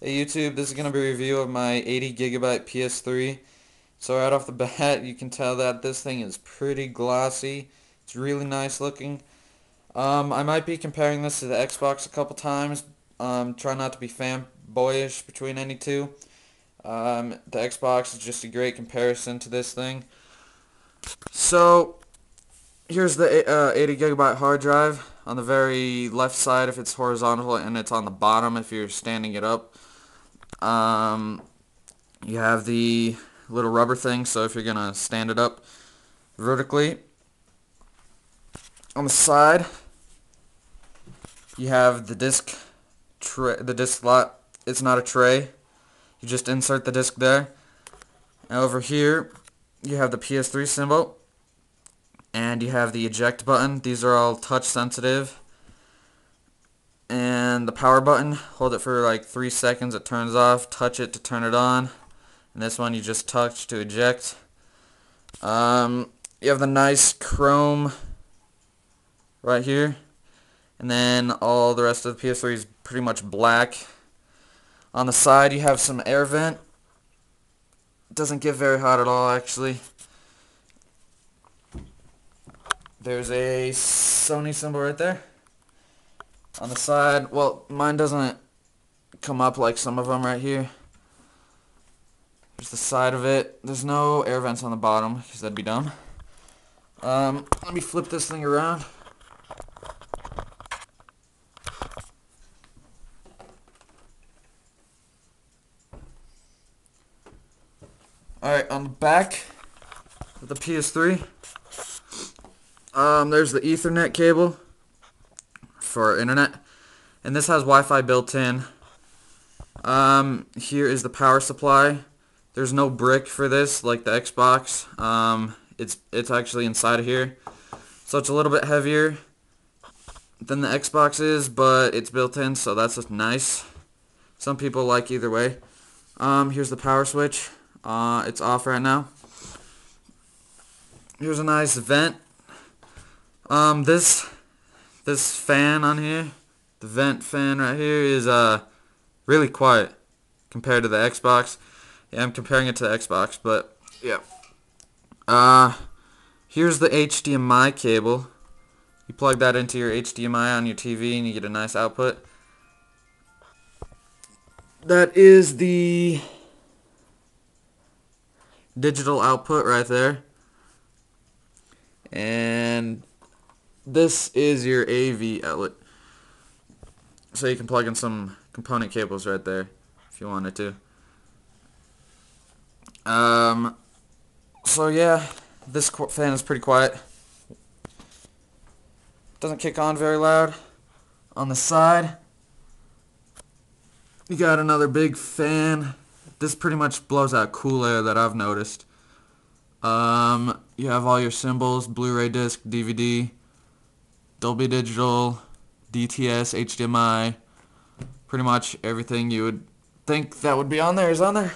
Hey YouTube, this is going to be a review of my 80 GB PS3. So right off the bat, you can tell that this thing is pretty glossy. It's really nice looking. I might be comparing this to the Xbox a couple times. Try not to be fanboyish between any two. The Xbox is just a great comparison to this thing. So here's the 80 GB hard drive. On the very left side if it's horizontal, and it's on the bottom if you're standing it up. Um, you have the little rubber thing, so if you're gonna stand it up vertically. On the side, you have the disc slot. It's not a tray. You just insert the disc there. And over here, you have the PS3 symbol, and you have the eject button. These are all touch sensitive. And the power button, hold it for like 3 seconds, it turns off. Touch it to turn it on. And this one you just touch to eject. You have the nice chrome right here. And then all the rest of the PS3 is pretty much black. On the side you have some air vent. It doesn't get very hot at all actually. There's a Sony symbol right there. On the side, well, mine doesn't come up like some of them right here. Here's the side of it. There's no air vents on the bottom, because that'd be dumb. Let me flip this thing around. Alright, on the back of the PS3, there's the Ethernet cable for internet, and this has Wi-Fi built in. Here is the power supply. There's no brick for this like the Xbox. It's actually inside of here, so it's a little bit heavier than the Xbox is, but it's built in, so that's just nice. Some people like either way. Here's the power switch. It's off right now. Here's a nice vent. This fan on here, the vent fan right here, is really quiet compared to the Xbox. Yeah, I'm comparing it to the Xbox, but yeah. Here's the HDMI cable. You plug that into your HDMI on your TV and you get a nice output. That is the digital output right there. And this is your AV outlet. So you can plug in some component cables right there if you wanted to. So yeah, this fan is pretty quiet. Doesn't kick on very loud. On the side, you got another big fan. This pretty much blows out cool air that I've noticed. You have all your symbols: Blu-ray disc, DVD, Dolby Digital, DTS, HDMI. Pretty much everything you would think that would be on there is on there.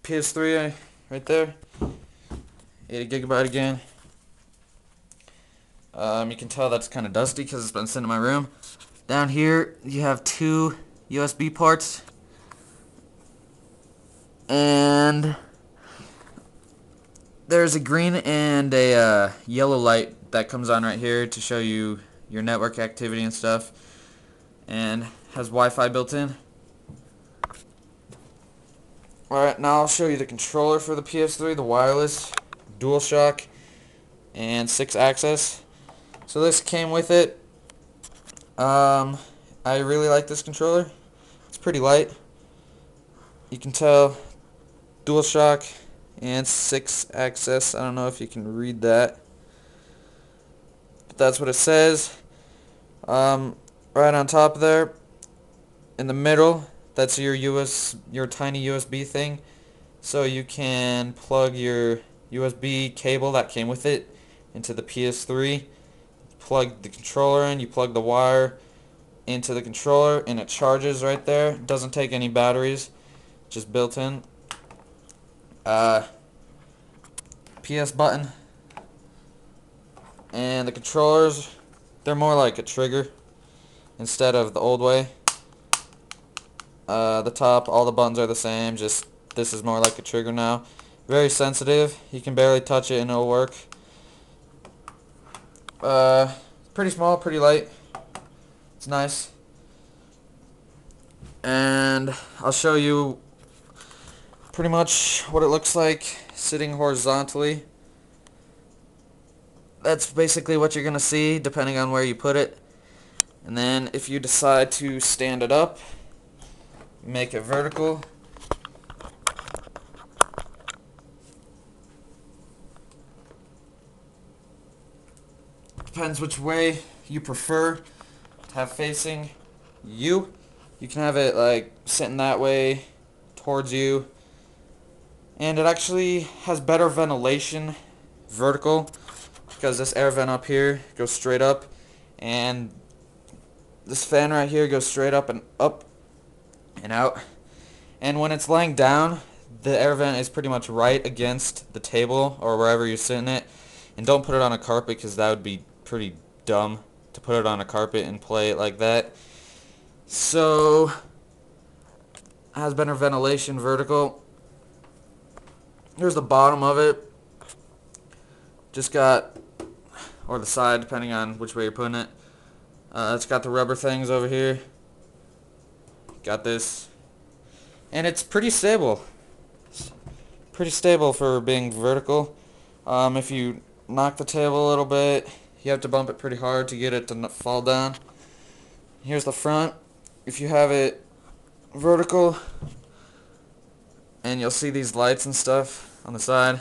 PS3 right there. 80 GB again. You can tell that's kind of dusty because it's been sitting in my room. Down here you have 2 USB ports. And there's a green and a yellow light that comes on right here to show you your network activity and stuff. And has Wi-Fi built in. Alright, now I'll show you the controller for the PS3, the wireless, DualShock, and 6-axis. So this came with it. I really like this controller. It's pretty light. You can tell DualShock and 6-axis. I don't know if you can read that, but that's what it says. Right on top there, in the middle, that's your tiny USB thing, so you can plug your USB cable that came with it into the PS3. Plug the controller in, you plug the wire into the controller, and it charges right there. It doesn't take any batteries, just built in. PS button, and the controllers, they're more like a trigger instead of the old way. The top, all the buttons are the same, just this is more like a trigger now. Very sensitive. You can barely touch it and it'll work. Pretty small, pretty light. It's nice. And I'll show you pretty much what it looks like sitting horizontally. That's basically what you're going to see depending on where you put it. And then if you decide to stand it up, make it vertical, depends which way you prefer to have facing you. You can have it like sitting that way towards you, and it actually has better ventilation vertical because this air vent up here goes straight up, and this fan right here goes straight up and out. And when it's laying down, the air vent is pretty much right against the table or wherever you're sitting it. And don't put it on a carpet because that would be pretty dumb to put it on a carpet and play it like that. So, it has better ventilation vertical. Here's the bottom of it. Just got, or the side depending on which way you're putting it. It's got the rubber things over here. Got this. And it's pretty stable. It's pretty stable for being vertical. If you knock the table a little bit, you have to bump it pretty hard to get it to fall down. Here's the front. If you have it vertical, and you'll see these lights and stuff on the side.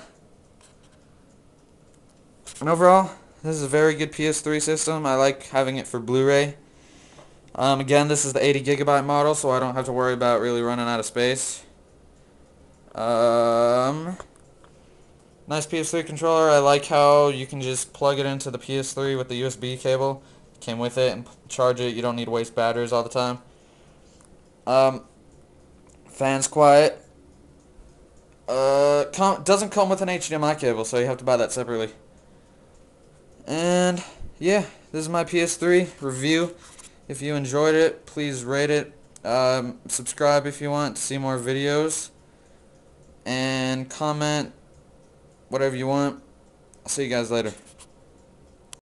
And overall, this is a very good PS3 system. I like having it for Blu-ray. Again, this is the 80 gigabyte model, so I don't have to worry about really running out of space. Nice PS3 controller. I like how you can just plug it into the PS3 with the USB cable. Came with it, and charge it. You don't need to waste batteries all the time. Fan's quiet. Doesn't come with an HDMI cable, so you have to buy that separately. And yeah, this is my PS3 review. If you enjoyed it, please rate it. Subscribe if you want to see more videos. And comment whatever you want. I'll see you guys later.